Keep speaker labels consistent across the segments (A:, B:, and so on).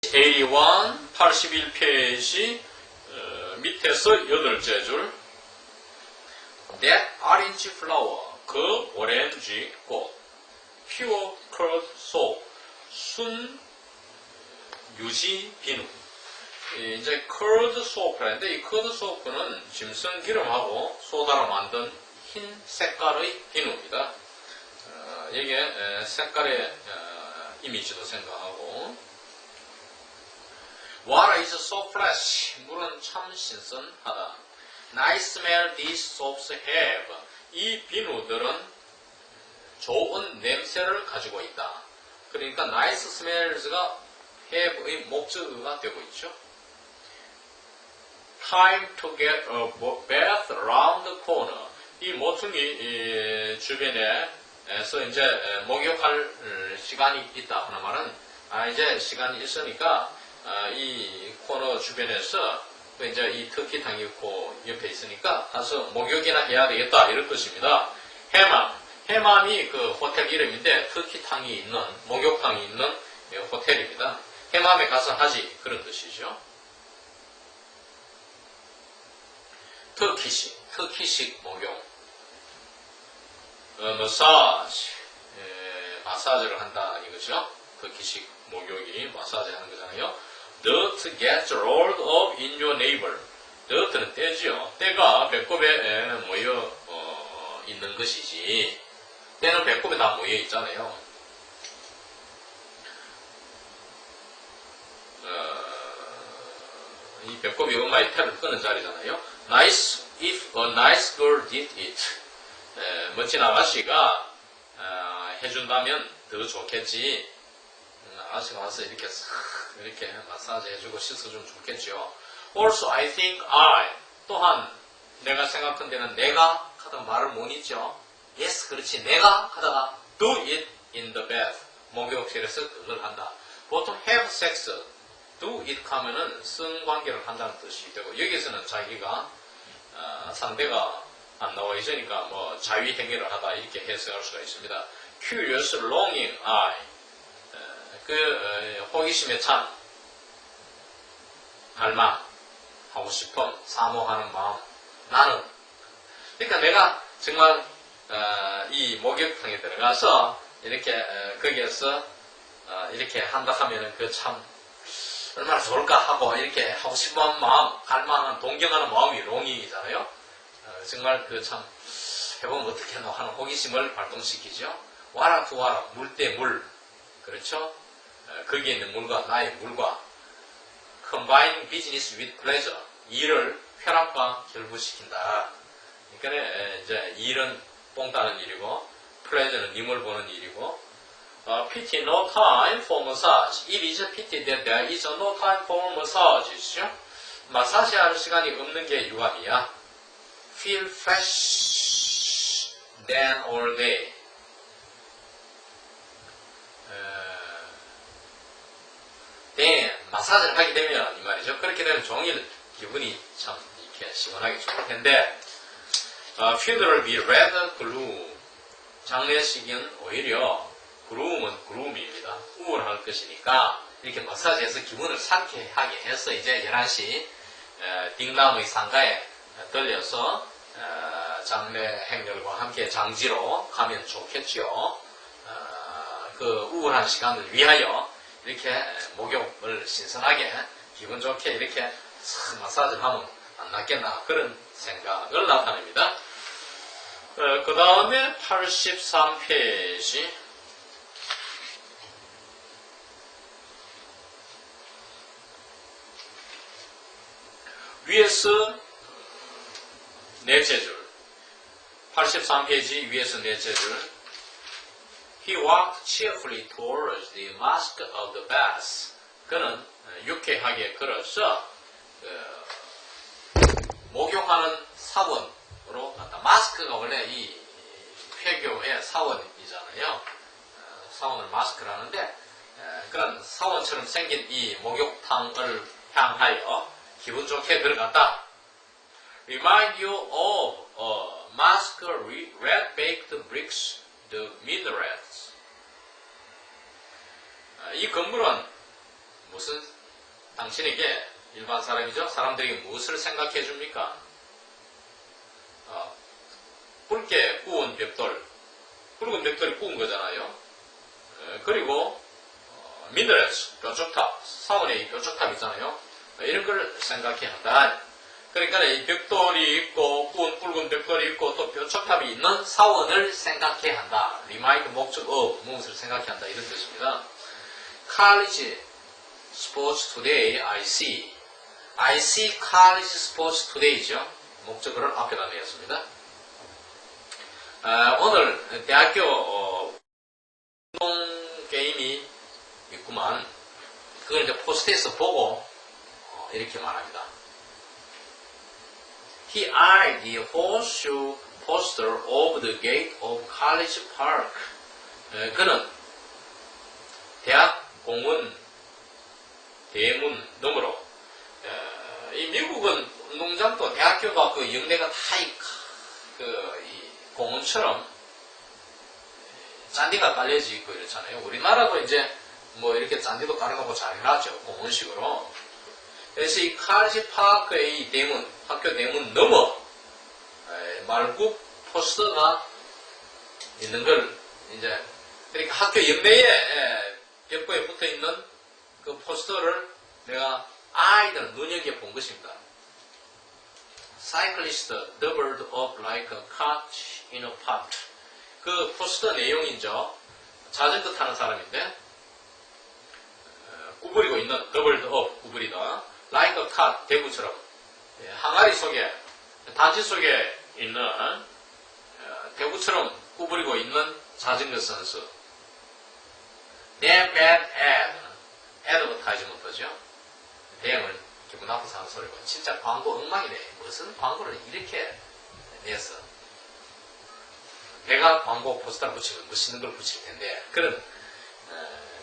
A: 81, 81페이지 밑에서 8째 줄. That orange flower, 그 오렌지 꽃. Pure curd soap, 순 유지 비누. 이제 curd soap라는데 이 curd soap는 짐승 기름하고 소다로 만든 흰 색깔의 비누입니다. 여기에 색깔의 이미지도 생각하고. Water is so fresh. 물은 참 신선하다. Nice smell these soaps have. 이 비누들은 좋은 냄새를 가지고 있다. 그러니까 nice smells가 have의 목적어가 되고 있죠. Time to get a bath around the corner. 이 모퉁이 주변에서 이제 목욕할 시간이 있다 하는 말은 이제 시간이 있으니까 이 코너 주변에서 이제 이 터키탕이 있고 옆에 있으니까 가서 목욕이나 해야 되겠다 이런 뜻입니다. 해맘이 그 호텔 이름인데 터키탕이 있는 목욕탕이 있는 호텔입니다. 해맘에 가서 하지 그런 뜻이죠. 터키식 목욕. 마사지를 한다 이거죠. 터키식 목욕이 마사지 하는 거잖아요. Dirt gets rolled up in your navel. dirt는 때지요. 때가 배꼽에 모여 있는 것이지. 때는 배꼽에 다 모여 있잖아요. 이 배꼽이 엄마의 태를 끄는 자리잖아요. Nice if a nice girl did it. 멋진 아가씨가 해준다면 더 좋겠지. 아가씨가 와서 이렇게 마사지 해주고 씻어주면 좋겠죠. Also, I think 또한 내가 생각한데는 내가 하다가 말을 못 잊죠. Yes, 그렇지. 내가 하다가 do it in the bath. 목욕실에서 그걸 한다. 보통 have sex, do it 하면은 성관계를 한다는 뜻이 되고 여기서는 자기가 상대가 안 나와 있으니까 뭐 자위 행위를 하다 이렇게 해석할 수가 있습니다. Curious, longing eye. 호기심에 찬 갈망, 하고 싶음, 사모하는 마음. 나는. 그러니까 내가 정말 이 목욕탕에 들어가서 이렇게 거기에서 이렇게 한다 하면은 그 참 얼마나 좋을까 하고 이렇게 하고 싶은 마음, 갈망하는, 동경하는 마음이 롱잉이잖아요. 정말 그 참 해보면 어떻게 하나 하는 호기심을 발동시키죠. 와라 투 와라, 물 대 물. 그렇죠? 거기에 있는 물과 나의 물과 combining business with pleasure. 일을 쾌락과 결부시킨다. 그러니까 이제 일은 뽕 따는 일이고 pleasure는 님을 보는 일이고 pity no time for massage. It is a pity that there is no time for massage. 마사지 할 시간이 없는 게 유감이야. Feel fresh than all day. 마사지를 하게 되면 이 말이죠. 그렇게 되면 종일 기분이 참 이렇게 시원하게 좋을 텐데 funeral be rather gloom. 장례식은 오히려 gloom은 gloom입니다. 우울할 것이니까 이렇게 마사지해서 기분을 상쾌하게 해서 이제 11시 딩남의 상가에 들려서 장례 행렬과 함께 장지로 가면 좋겠죠. 그 우울한 시간을 위하여 이렇게 목욕을 신선하게 기분 좋게 이렇게 마사지를 하면 안 낫겠나 그런 생각을 나타냅니다. 그 다음에 83페이지 위에서 넷째 줄 83페이지 위에서 넷째 줄 He walked cheerfully towards the mask of the bath. 그는 유쾌하게 걸어서 목욕하는 사원으로 갔다. 마스크가 원래 이 폐교의 사원이잖아요. 사원을 마스크를 하는데 그런 사원처럼 생긴 이 목욕탕을 향하여 기분 좋게 들어갔다. Remind you of a mask red-baked bricks, the minarets. 이 건물은 무슨 당신에게 일반 사람이죠? 사람들에게 무엇을 생각해 줍니까? 붉게 구운 벽돌, 붉은 벽돌이 구운 거잖아요. 그리고 미너레스, 뾰족탑, 사원의 뾰족탑 있잖아요. 이런 걸 생각해 한다. 그러니까 이 벽돌이 있고 구운 붉은 벽돌이 있고 또 뾰족탑이 있는 사원을 생각해 한다. remind 목적 of 무엇을 생각해 한다 이런 뜻입니다. College sports today I see. I see college sports today죠. 목적어를 앞에다 내었습니다. 오늘 대학교 운동 게임이 있구만. 그걸 이제 포스트에서 보고 이렇게 말합니다. He eyed the horseshoe poster over the gate of College Park. 그는 대학 공원 대문 너머로 이 미국은 운동장도 대학교가 그 영내가 다 이 공원처럼 잔디가 깔려져 있고 이렇잖아요. 우리나라도 이제 뭐 이렇게 잔디도 깔아놓고 잘 해놨죠. 공원식으로. 그래서 이 칼리지 파크의 대문, 학교 대문 너머 말굽 포스터가 있는 걸 이제 그러니까 학교 옆내에 벽보에 붙어 있는 그 포스터를 내가 아이들 눈여겨 본 것입니다. Cyclist doubled up like a cat in a pot. 그 포스터 내용이죠. 자전거 타는 사람인데 구부리고 있는 doubled up 구부리다 like a cat 대구처럼 항아리 속에 단지 속에 있는 대구처럼 구부리고 있는 자전거 선수. Damn bad ad. advertisement죠. 대응을 기분 나쁘게 하는 소리고 진짜 광고 엉망이네. 무슨 광고를 이렇게 내서 내가 광고 포스터를 붙이면 멋있는 걸 붙일 텐데 그런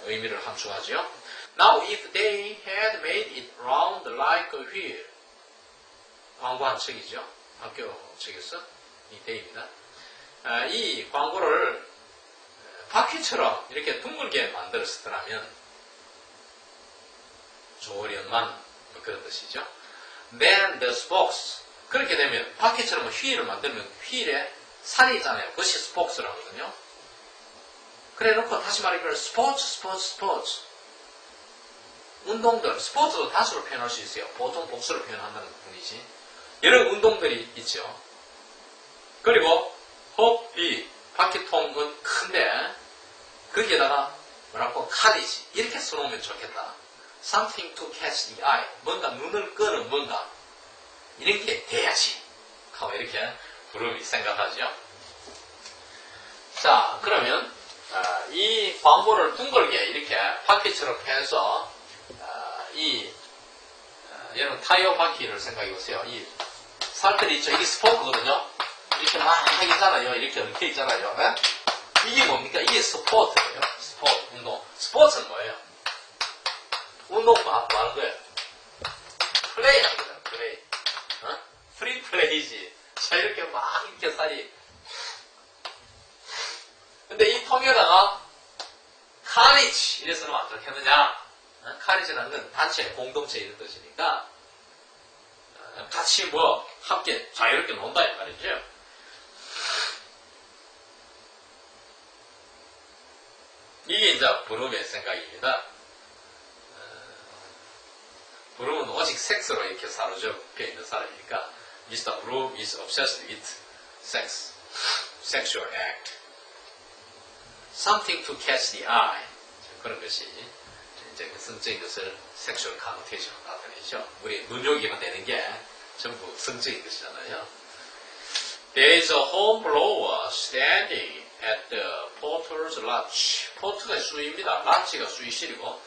A: 의미를 함축하죠. Now if they had made it round like a wheel. 광고한 척이죠. 학교 측에서 이 대입니다. 이 광고를 바퀴처럼 이렇게 둥글게 만들었더라면 좋으련만 뭐 그런 뜻이죠. Then the spokes. 그렇게 되면 바퀴처럼 휠을 만들면 휠에 살이 있잖아요. 그것이 스포크스라고 하거든요. 그래 놓고 다시 말하면 스포츠 운동들, 스포츠도 다수로 표현할 수 있어요. 보통 복수로 표현한다는 뿐이지. 여러 운동들이 있죠. 그리고 홉비 바퀴통은 큰데 거기에다가 뭐라고 카리지 이렇게 써놓으면 좋겠다. Something to catch the eye. 뭔가 눈을 끄는 뭔가 이런 게 돼야지 하고 이렇게 부름이 생각하죠. 자, 그러면 이 광고를 둥글게 이렇게 바퀴처럼 해서 여러분 타이어 바퀴를 생각해 보세요. 이 살들이 있죠. 이게 스포크거든요. 이렇게 막 있잖아요. 이렇게 얽혀 있잖아요. 네? 이게 뭡니까? 이게 스포츠예요. 스포츠, 운동. 스포츠는 뭐예요? 운동 뭐 하는 거예요? 플레이 하는 거예요. 플레이. 프리 플레이지. 자, 이렇게 막 이렇게 살이. 근데 이 통에다가 카리지 이래서 쓰면 안 좋겠느냐? 카리지라는 건 단체, 공동체 이런 뜻이니까 같이 뭐 함께 자유롭게 논다 이 말이죠. 이게 이제 브룸의 생각입니다. 브룸은 오직 섹스로 이렇게 사로잡혀 있는 사람이니까 Mr. Broom is obsessed with sex, sexual act. Something to catch the eye. 그런 것이 이제 성적인 것을 섹슈얼 카노테이션으로 나타내죠. 우리 눈여기만 되는 게 전부 성적인 것이잖아요. There is a hornblower standing at the porter's lodge. 포트가 수위입니다. latch가 수위실이고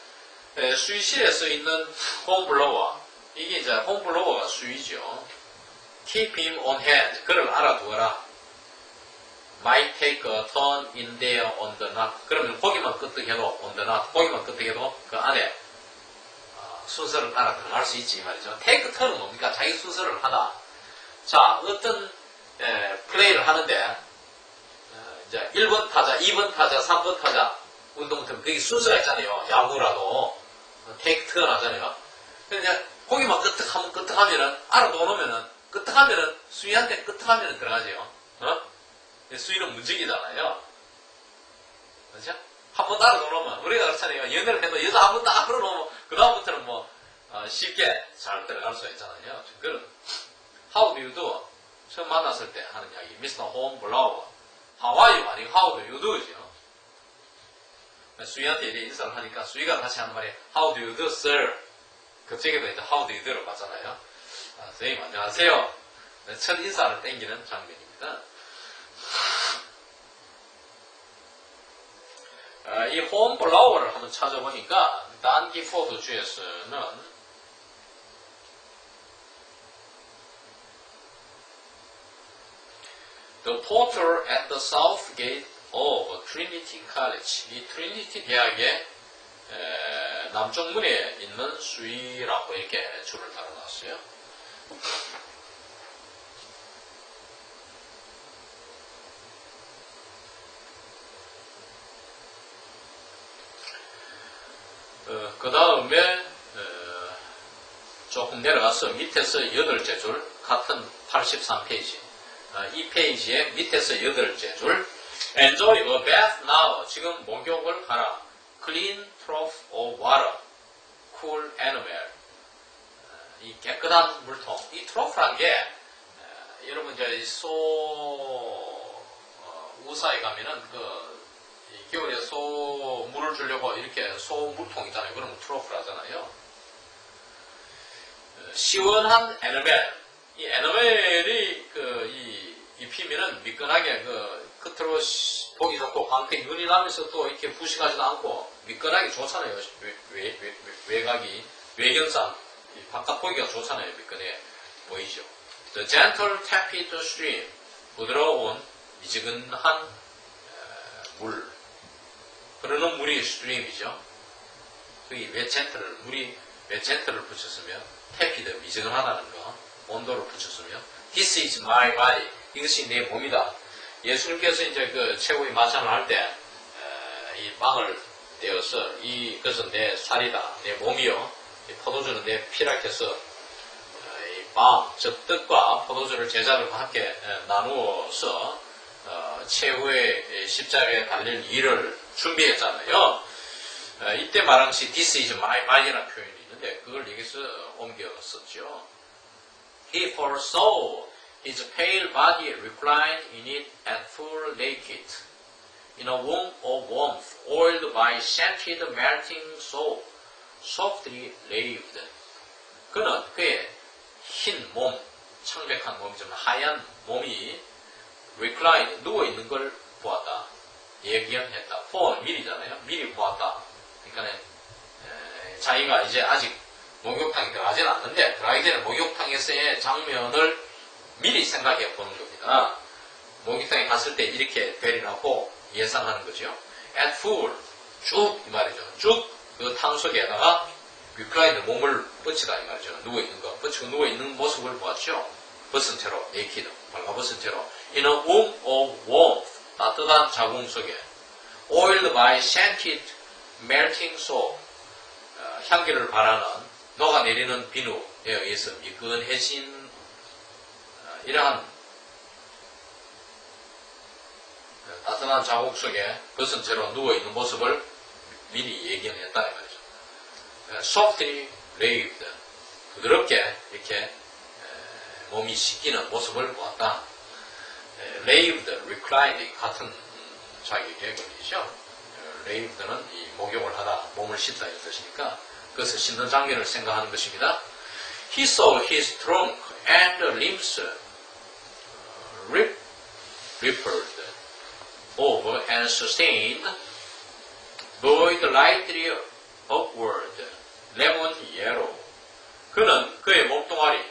A: 수위실에 써 있는 hornblower. 이게 이제 hornblower가 수위죠. Keep him on hand. 그를 알아두어라. Might take a turn in there on the knot. 그러면 거기만 끄떡해도 on the knot. 거기만 끄떡해도 그 안에 순서를 따라 들어갈 수 있지 이 말이죠. take a turn은 뭡니까? 자기 순서를 하다. 자, 어떤 플레이를 하는데 이제 1번 타자, 2번 타자, 3번 타자 운동팀 거기 순서가 있잖아요. 야구라도 take turn 하잖아요. 근데 이제 거기만 끄떡하면은, 알아놓으면은, 끄떡하면은, 수희한테 끄떡하면은 들어가죠. 수희는 문직이잖아요. 그렇죠? 한 번 알아놓으면, 우리가 그렇잖아요. 연애를 해도 여자 한 번 딱 알아놓으면, 그다음부터는 뭐, 쉽게 잘 들어갈 수가 있잖아요. 그런, how do you do? 처음 만났을 때 하는 이야기. Mr. Hornblower. How are you? 아니고 how do you do죠. 수희한테 이렇게 인사를 하니까 수희가 다시 하는 말이 How do you do, sir? 그쪽에도 이제 How do you do를 봤잖아요. 선생님 안녕하세요. 첫 인사를 땡기는 장면입니다. 이 홈블라워를 한번 찾아보니까 단기 포드 주에서는 The porter at the south gate of Trinity College. 이 트리니티 대학의 남쪽 문에 있는 수위라고 이렇게 줄을 달아놨어요. 그 다음에 조금 내려가서 밑에서 8째 줄 같은 83페이지 이 페이지의 밑에서 8째 줄 Enjoy a bath now. 지금 목욕을 하라. Clean trough of water. Cool animal. 이 깨끗한 물통. 이 트로프란 게 여러분 이제 우사에 가면은 겨울에 소 물을 주려고 이렇게 소 물통 있잖아요. 그러면 트로프를 하잖아요. 시원한 에너멜. 이 에너멜이 입히면은 미끈하게 끝으로 보기 좋고 광택 눈이 나면서 또 이렇게 부식하지도 않고 미끈하게 좋잖아요. 외곽이 외경상 바깥 보기가 좋잖아요. 미끈해 보이죠. The gentle tepid stream. 부드러운 미지근한 물. 흐르는 물이 stream이죠. 여기 왜 젠틀을 붙였으면 tepid 미지근하다는 거 온도를 붙였으면 This is my body. 이것이 내 몸이다. 예수님께서 이제 최후의 마찬을 할 때 이 빵을 떼어서 이것은 내 살이다, 내 몸이요. 이 포도주는 내 피라 해서 이 빵, 즉 떡과 포도주를 제자들과 함께 나누어서 최후의 십자가에 달릴 일을 준비했잖아요. 이때 말한 것이 This is my body라는 표현이 있는데 그걸 여기서 옮겨 썼죠. He foresaw his pale body reclined in it at full naked, in a womb of warmth, oiled by scented melting soap, softly laved. 그는 그의 흰 몸, 창백한 몸이지만 하얀 몸이 recline, 누워있는 걸 보았다. 예견했다. for 미리잖아요. 미리 보았다. 그러니까 자기가 이제 아직 목욕탕에 들어가지는 않는데 들어가기 전에 목욕탕에서의 장면을 미리 생각해 보는 겁니다. 목욕탕에 갔을 때 이렇게 되리라고 예상하는 거죠. at full, 쭉 이 말이죠. 쭉 그 탕 속에다가 recline 몸을 뻗치다 이 말이죠. 누워있는 거. 뻗치고 누워있는 모습을 보았죠. 벗은 채로, naked, 발가벗은 채로. in a womb of warmth, 따뜻한 자궁 속에. oiled by scented melting soap, 향기를 발하는 녹아내리는 비누에 의해서 미끈해진 이러한 따뜻한 자국 속에 벗은 채로 누워있는 모습을 미리 예견했다 이 말이죠. softly laved, 부드럽게 이렇게 몸이 씻기는 모습을 보았다. laved, reclined 같은 자기 개념이죠. laved는 이 목욕을 하다, 몸을 씻다 이런 뜻이니까 그것을 씻는 장면을 생각하는 것입니다. He saw his trunk and limbs rippled over and sustained, buoyed lightly upward, lemon yellow. 그는 그의 몸뚱아리,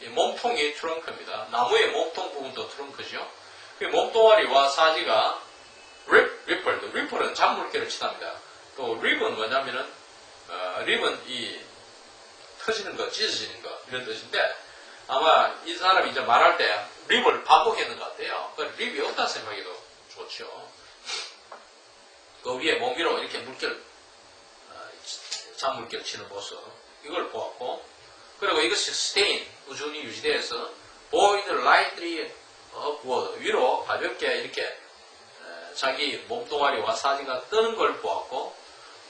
A: 몸통이 트렁크입니다. 나무의 몸통 부분도 트렁크죠. 그 몸뚱아리와 사지가 rippled, ripple은 잔물결을 치답니다. 또 rip은 뭐냐면은 립은 이 터지는 거, 찢어지는 거 이런 뜻인데 아마 이 사람이 이제 말할 때 립을 반복했는 것 같아요. 그 립이 없다 생각해도 좋죠. 그 위에 몸 위로 이렇게 물결 잔물결 치는 모습 이걸 보았고 그리고 이것이 스테인 우주운이 유지되어서 boiled lightly upward 위로 가볍게 이렇게 자기 몸뚱아리와 사지가 뜨는 걸 보았고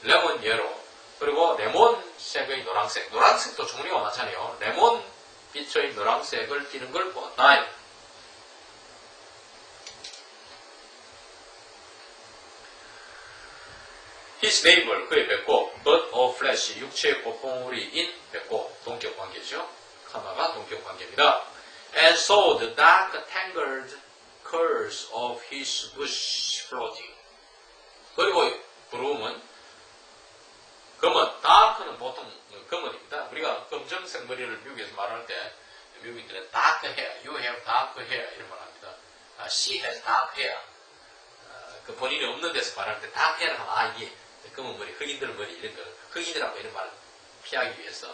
A: 레몬 예로 그리고 레몬색의 노란색 노란색도 종류가 많잖아요. 레몬 빛의 노란색을 띠는 걸 보았다. His neighbor, 그의 배꼽, but of flesh, 육체의 꽃봉우리인 배꼽, 동격 관계죠. 카마가 동격 관계입니다. And so the dark tangled curls of his bush floating. 그리고 부름은 검은, dark는 보통 검은입니다. 우리가 검정색 머리를 미국에서 말할 때 미국인들은 dark hair, you have dark hair 이런 말 합니다. She has dark hair. 그 본인이 없는 데서 말할 때 dark hair 하면 이게 검은 머리, 흑인들 머리 이런 거 흑인이라고 이런 말 피하기 위해서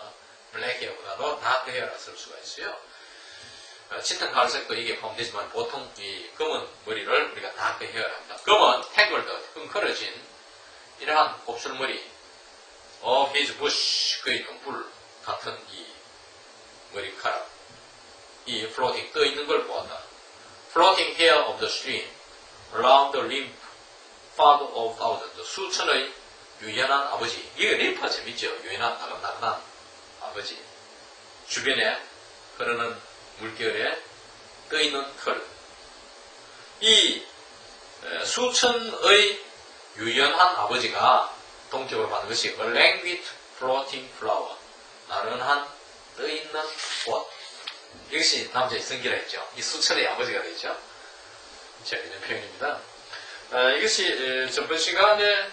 A: 블랙 헤어보다도 다크 헤어라 쓸 수가 있어요. 짙은 갈색도 이게 포함되지만 보통 이 검은 머리를 우리가 다크 헤어라 합니다. 검은 탱글드 끈컬어진 이러한 곱슬머리 of his bush 그의 등불 같은 이 머리카락 이 floating 떠 있는 걸 보았다. Floating hair of the stream around the lymph father of thousands 수천의 유연한 아버지. 이게 림파 재밌죠? 유연한 나긋나긋한 아버지. 주변에 흐르는 물결에 떠있는 털. 이 수천의 유연한 아버지가 동격으로 받는 것이 a languid floating flower. 나른한 떠있는 꽃. 이것이 남자의 성기라 했죠. 이 수천의 아버지가 되죠. 재밌는 표현입니다. 이것이 전번 시간에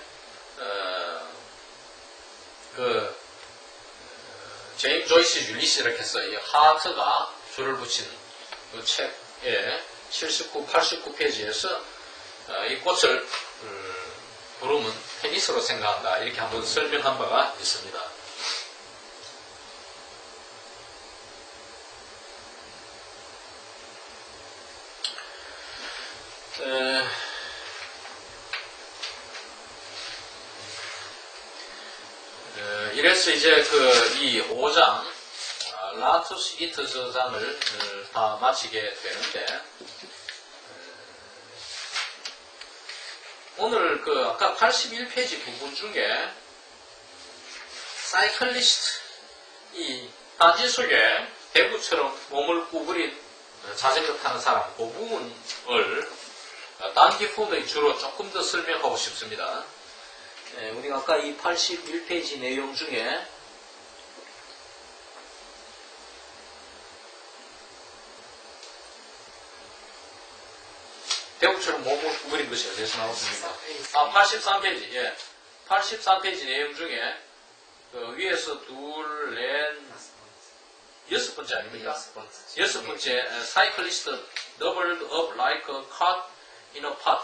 A: 제임스 조이스 율리스 이렇게 해서 이 하트가 줄을 붙인 그 책의 79, 89페이지에서 이 꽃을 부름은 페니스로 생각한다 이렇게 한번 설명한 바가 있습니다. 이래서 이제 이 5장, 라투스 이트스 장을 다 마치게 되는데, 오늘 아까 81페이지 부분 중에, 사이클리스트, 이 단지 속에 대구처럼 몸을 구부린 자전거 타는 사람, 그 부분을 단기품의 주로 조금 더 설명하고 싶습니다. 우리가 아까 이 81페이지 내용 중에 대구처럼 몸을 구부린 것이 어디서 나왔습니까? 83페이지. 예. 83페이지 내용 중에 위에서 둘, 넷, 6번째 아닙니까? 6번째 사이클리스트 doubled up like a cot in a pot.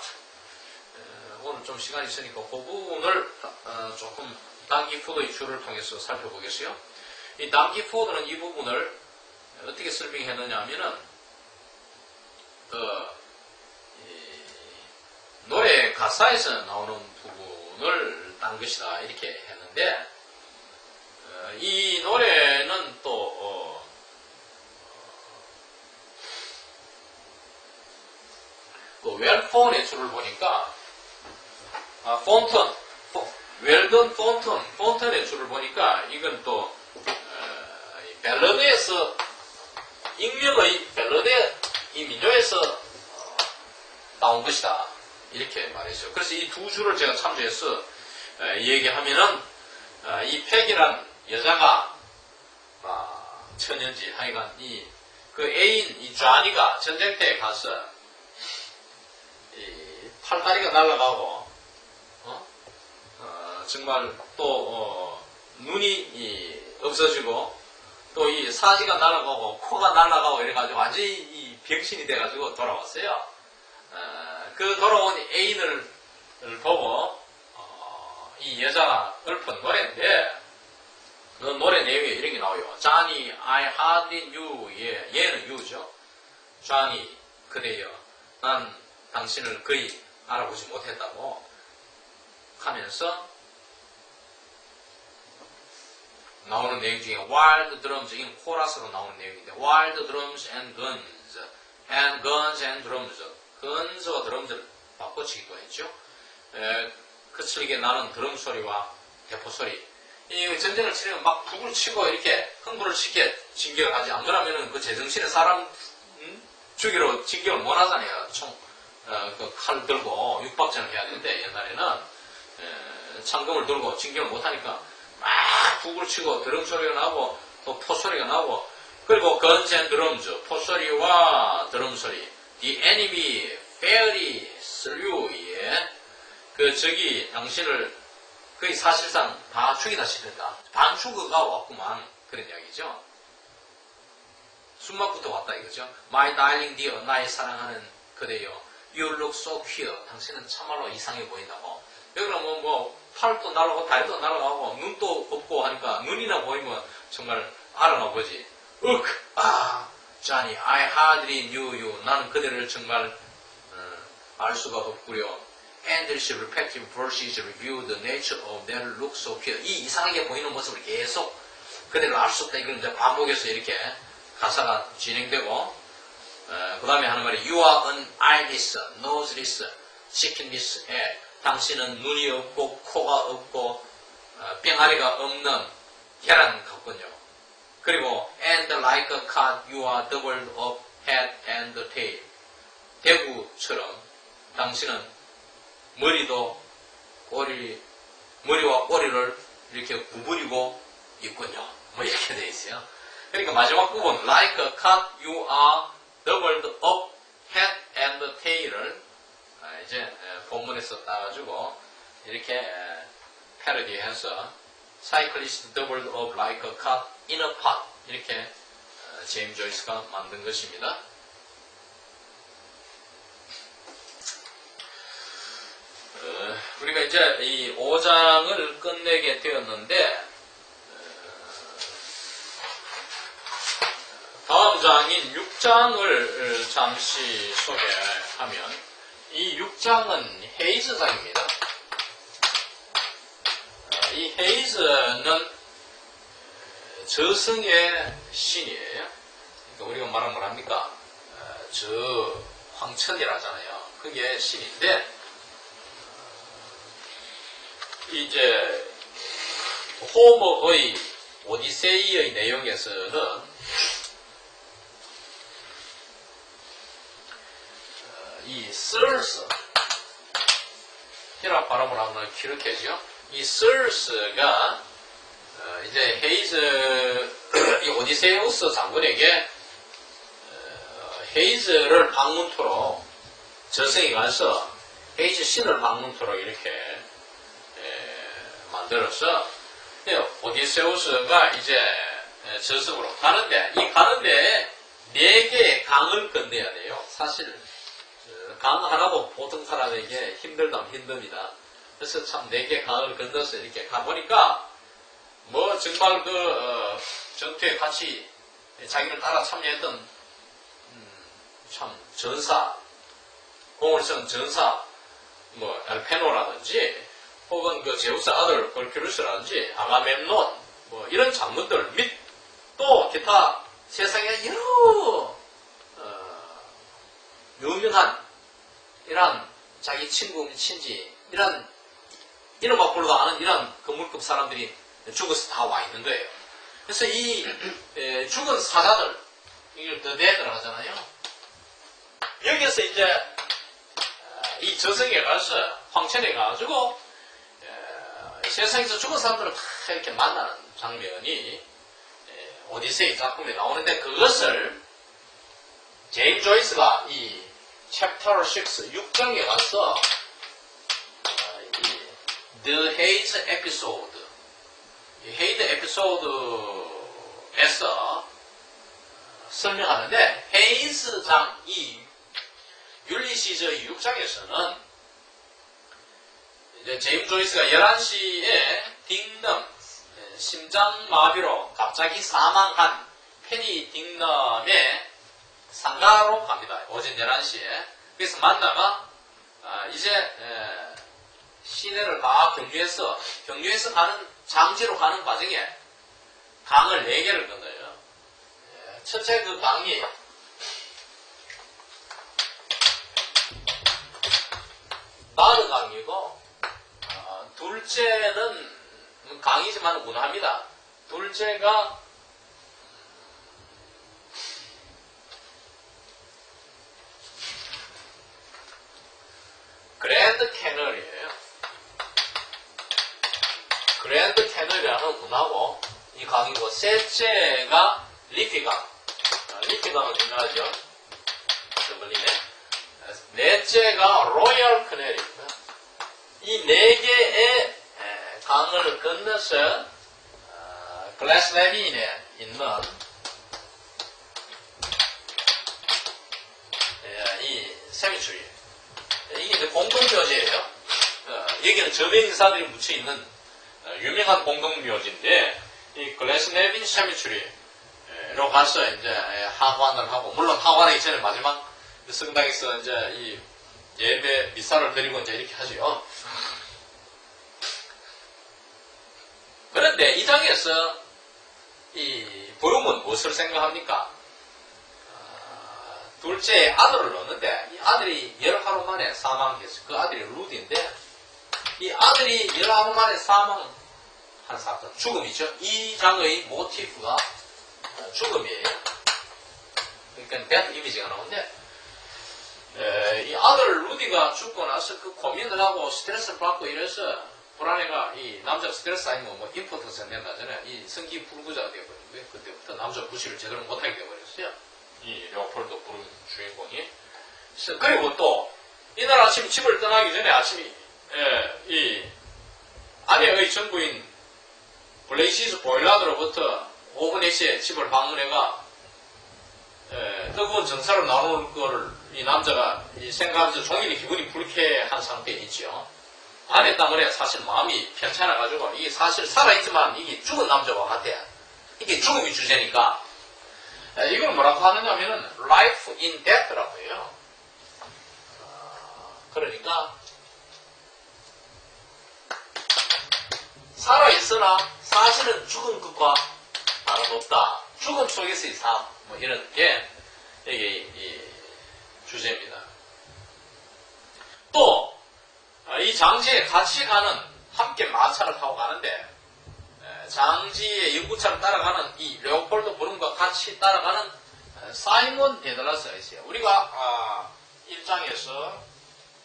A: 오늘 좀 시간이 있으니까 그 부분을 조금 단기 포드의 줄을 통해서 살펴보겠어요. 이 단기 포드는 이 부분을 어떻게 설명했느냐 하면은 노래 가사에서 나오는 부분을 딴 것이다 이렇게 했는데 이 노래는 또 웰폰의 줄을 보니까 폰턴, 웰던 폰턴의 줄을 보니까 이건 또 벨러드에서 익명의 벨러드 이 민요에서 나온 것이다 이렇게 말했어요. 그래서 이 두 줄을 제가 참조해서 얘기하면은 이 팩이란 여자가 천연지 하여간 그 애인 이 쟈니가 전쟁터에 가서 이 팔다리가 날아가고 정말 또 눈이 없어지고 또 이 사지가 날아가고 코가 날아가고 이래가지고 완전히 이 병신이 돼가지고 돌아왔어요. 그 돌아온 애인을 보고 이 여자가 읊은 노래인데 그 노래 내용에 이런 게 나와요. Johnny, I hardly knew. 얘는 you죠. Johnny, 그대여. 난 당신을 거의 알아보지 못했다고 하면서 나오는 내용 중에 wild drums, 이건 코러스로 나오는 내용인데 wild drums and guns and drums, guns와 드럼즈를 바꿔치기도 했죠. 거칠게 나는 드럼 소리와 대포 소리. 이 전쟁을 치려면 막 북을 치고 이렇게 흥분을 시켜 진격을 하지. 안 그러면은 그 제정신에 사람 죽이러 진격을 못 하잖아요. 그 칼 들고 육박전을 해야 되는데 옛날에는 창검을 들고 진격을 못 하니까 막 북을 치고 드럼 소리가 나고 또 포 소리가 나고 그리고 guns and drums, 포 소리와 드럼 소리. The enemy fairly slew, 그 적이 당신을 거의 사실상 다 죽이다시피 했다. 반 죽어가 왔구만. 그런 이야기죠. 숨막부터 왔다 이거죠. My darling dear, 나의 사랑하는 그대여. You look so queer. 당신은 참말로 이상해 보인다고. 여기는 팔도 날아가고 다리도 날아가고 눈도 없고 하니까 눈이나 보이면 정말 알아나 보지. Johnny, I hardly knew you. 나는 그대를 정말 알 수가 없구려. Endless repetitive verses review the nature of their look so pure. 이 이상하게 보이는 모습을 계속 그대를 알 수 없다. 이건 이제 반복해서 이렇게 가사가 진행되고, 그 다음에 하는 말이 You are an eyeless, noseless, chickenless egg. 당신은 눈이 없고 코가 없고 뺑아리가 없는 계란 같군요. 그리고 And like a cat, you are doubled up head and tail. 대구처럼 당신은 머리와 꼬리를 이렇게 구부리고 있군요. 이렇게 되어 있어요. 그러니까 마지막 부분 Like a cat, you are doubled up head and tail을 이제 본문에서 따가지고 이렇게 패러디해서 Cyclist doubled up like a cat in a pot, 이렇게 제임스 조이스가 만든 것입니다. 우리가 이제 이 5장을 끝내게 되었는데, 다음 장인 6장을 잠시 소개하면, 이 6장은 헤이즈장입니다. 이 헤이즈는 저승의 신이에요. 그러니까 우리가 말하면 뭐랍니까? 저 황천이라잖아요. 그게 신인데, 이제 호머의 오디세이의 내용에서는 이 설스, 히랍 발음을 하면 키르케죠. 이 설스가 이제 헤이즈, 이 오디세우스 장군에게 헤이즈를 방문토록 저승에 가서 헤이즈 신을 방문토록 이렇게 만들어서 오디세우스가 이제 저승으로 가는데, 이 가는데 4개의 강을 건너야 돼요. 사실 강 하나도 보통 사람에게 힘들다면 힘듭니다. 그래서 참 4개 강을 건너서 이렇게 가보니까 정말 전투에 같이 자기를 따라 참여했던 참 전사, 공을 쓴 전사, 엘페노라든지 혹은 그 제우스 아들 볼큐루스라든지 아가멤논 이런 장군들 및 또 기타 세상에 여러 유명한 이런 자기 친구 친지 이런 이름만 불러도 아는 이런 건물급 사람들이 죽어서 다 와 있는 거예요. 그래서 이 죽은 사자들, 이걸 더 대들 하잖아요. 여기에서 이제 이 저승에 가서 황천에 가가지고 세상에서 죽은 사람들을 다 이렇게 만나는 장면이 오디세이 작품에 나오는데, 그것을 제임스 조이스가 이 챕터 6, 6장에 가서 The Haze Episode, 이 헤이드 에피소드에서 설명하는데, 헤이즈장 이 율리시즈 6장에서는 이제 제임스 조이스가 11시에 딩넘, 심장마비로 갑자기 사망한 페니 딩넘의 상가로 갑니다. 오전 11시에. 그래서 만나가 이제 시내를 다 경유해서 가는, 장지로 가는 과정에 강을 4개를 건너요. 첫째 그 강이 나르 강이고, 둘째는 강이지만 운합니다. 둘째가 그랜드 캐널이에요. 그랜드 캐널이라는 운하고 이 강이고, 셋째가 리피강. 리피강은 유명하죠. 더블리네. 넷째가 로열 캐널입니다. 이 4개의 강을 건너서 글래스레빈에 있는 이 세미추리, 이게 이제 공동묘지예요. 여기는 저변 인사들이 묻혀 있는 유명한 공동묘지인데, 이 글래스레빈 세미추리로 가서 이제 하관을 하고, 물론 하관하기 전에 마지막 성당에서 이제 이 예배 미사를 드리고 이제 이렇게 하죠. 그런데 이 장에서 이 브룸은 무엇을 생각합니까? 둘째 아들을 얻는데, 이 아들이 10하루 만에 사망했어요. 그 아들이 루디인데, 이 아들이 10하루 만에 사망한 사건, 죽음이죠. 이 장의 모티프가 죽음이에요. 그러니까 데스 이미지가 나오는데, 이 아들 루디가 죽고 나서 그 고민을 하고 스트레스를 받고 이래서 불안해가, 이 남자가 스트레스 아니면 뭐 임포턴스 안 된다잖아요. 이 성기 불구자가 되어버린 거예요. 그때부터 남자 부시를 제대로 못하게 되어버렸어요. 이 레오폴드 부른 주인공이. 그리고 또 이날 아침 집을 떠나기 전에 아침이 이 아내의 전부인 블레이시스 보일라드로부터 오후 4시에 집을 방문해가 뜨거운 정사를 나누는 거를 이 남자가 생각하면서 종일이 기분이 불쾌한 상태에 있죠. 아내 때문에 사실 마음이 편찮아가지고, 이게 사실 살아있지만 이게 죽은 남자와 같아. 이게 죽음이 주제니까. 이걸 뭐라고 하느냐면은 life in death라고 해요. 그러니까 살아있으나 사실은 죽은 것과 다름없다. 죽음 속에서의 삶, 뭐 이런 게 이게 이 주제입니다. 또 이 장지에 같이 가는, 함께 마차를 타고 가는데, 장지의 연구차를 따라가는 이 레오폴드 브룸과 같이 따라가는 사이먼 데들라스가 있어요. 우리가 1장에서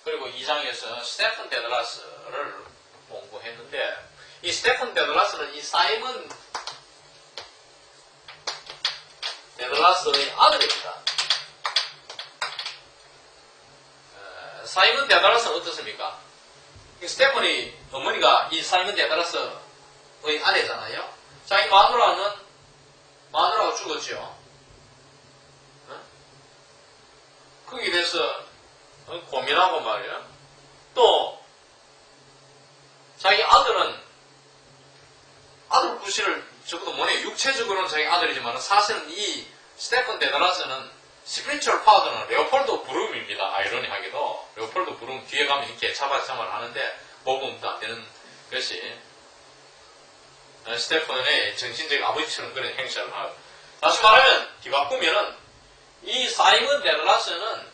A: 그리고 2장에서 스테픈 데들라스를 공부했는데, 이 스테픈 데들라스는 이 사이먼 데들라스의 아들입니다. 사이먼 데들라스는 어떻습니까? 스테펀이 어머니가 이 사이먼 데들라스의 아내잖아요. 자기 마누라가 죽었죠. 거기에 대해서 고민하고 말이야. 또 자기 아들은 아들 부시를 적어도 뭐냐, 육체적으로는 자기 아들이지만 사실은 이 스테픈 데들라스는 스피리추얼 파더는 레오폴드 브룸입니다. 아이러니하게도 레오폴드 브룸 뒤에 가면 이렇게 자발생활을 하는데 모범도 안 되는 것이 스테펀의 정신적인 아버지처럼 그런 행사를 하고, 다시 말하면 뒤바꾸면은 이 사이먼 데들라스는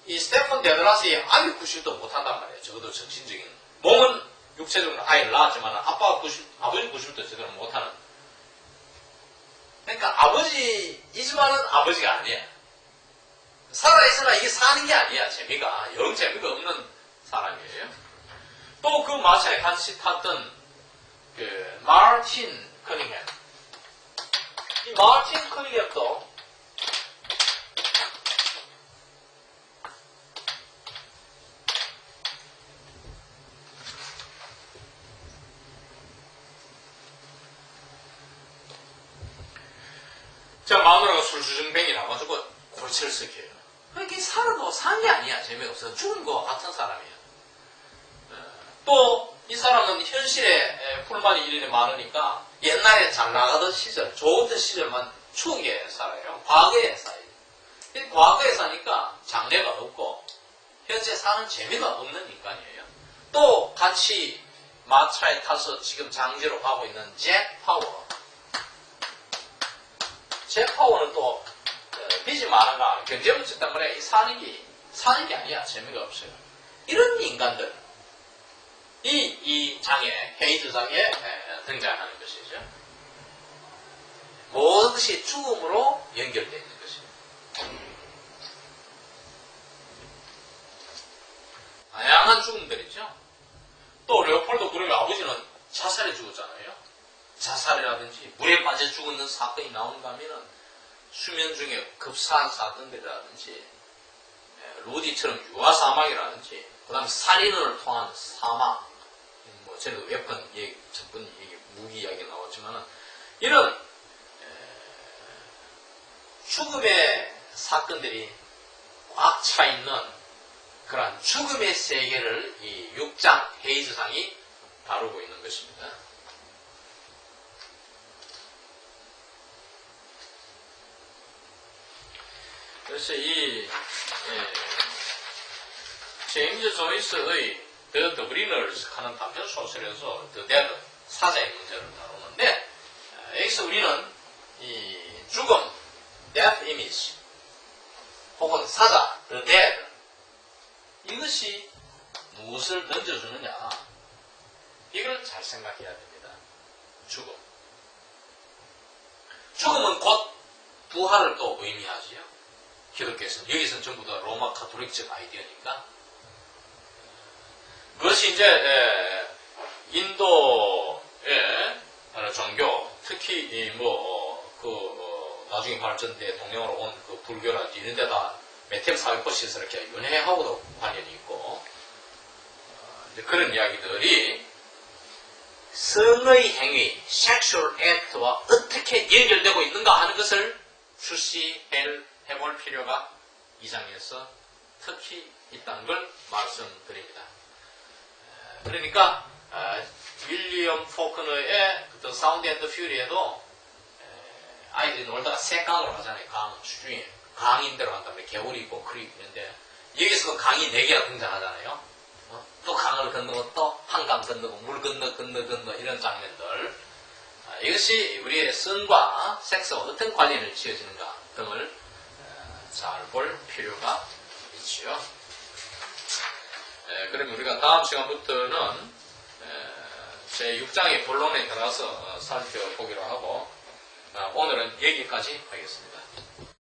A: 이 스테펀 데들라스의 아기 구실도 못한단 말이에요. 적어도 정신적인. 몸은 육체적으로 아이를 낳았지만 아버지 구실도 제대로 못하는. 그러니까 아버지이지만은 아버지가 아니야. 살아있으나 이게 사는 게 아니야. 재미가. 영 재미가 없는 사람이에요. 또 그 마차에 같이 탔던 그 마틴 커닝햄. 이 마틴 커닝햄도 저 마누라가 술주정뱅이 나가지고 골치를 썩혀요. 그러니까 살아도 산 게 아니야. 재미없어. 죽은 거와 같은 사람이야. 또 이 사람은 현실에 불만이 일일이 많으니까 옛날에 잘 나가던 시절, 좋은 시절만 추억에 살아요. 과거에 살아요. 과거에 사니까 장래가 없고 현재 사는 재미가 없는 인간이에요. 또 같이 마차에 타서 지금 장지로 가고 있는 잭 파워. 제 파워는 또 빚이 많은가 경제 문제 때문에 사는 게 아니야. 재미가 없어요. 이런 인간들 이 장애 헤이즈 장애에 등장하는 것이죠. 모든 것이 죽음으로 연결되어 있는 것입니다. 다양한 죽음들이죠. 또 레오폴드 그룹의 아버지는 자살해 죽었잖아요. 자살이라든지 물에 빠져 죽는 사건이 나온가 하면은 수면 중에 급사한 사건들이라든지 루디처럼 유아 사망이라든지 그 다음에 살인을 통한 사망 뭐 전에도 웨폰 얘기, 첫번 얘기, 무기 이야기 나왔지만은 이런 죽음의 사건들이 꽉 차 있는 그러한 죽음의 세계를 이 6장 헤이즈상이 다루고 있는 것입니다. 그래서 이 제임스 조이스의 The Dubliners 하는 단편 소설에서 The Dead 사자의 문제를 다루는데 여기서 우리는 이 죽음 Death Image 혹은 사자 The Dead 이것이 무엇을 던져주느냐 이걸 잘 생각해야 됩니다. 죽음은 곧 부활을 또 의미하지요. 기독교에서는 여기서는 전부 다 로마 카톨릭적 아이디어니까 그것이 이제 인도의 종교 특히 나중에 발전돼 동양으로 온 그 불교라든지 이런 데다 메텔 사회포시에서 이렇게 윤회하고도 관련이 있고 이제 그런 이야기들이 성의 행위, 섹슈얼 액트와 어떻게 연결되고 있는가 하는 것을 출시해볼 필요가 이 장에서 특히 있다는 걸 말씀드립니다. 그러니까 윌리엄 포크너의 The Sound and the Fury에도 아이들이 놀다가 세 강으로 가잖아요. 강, 주중에 강인대로 한다면 개울이 있고 크릭이 있는데 여기서도 강이 4개가 등장하잖아요. 또 강을 건너고 또 한강 건너고 물 건너 이런 장면들 이것이 우리의 성과 섹스와 어떤 관련을 지어지는가 등을 잘 볼 필요가 있지요. 그러면 우리가 다음 시간부터는 제6장의 본론에 들어가서 살펴보기로 하고 오늘은 여기까지 하겠습니다.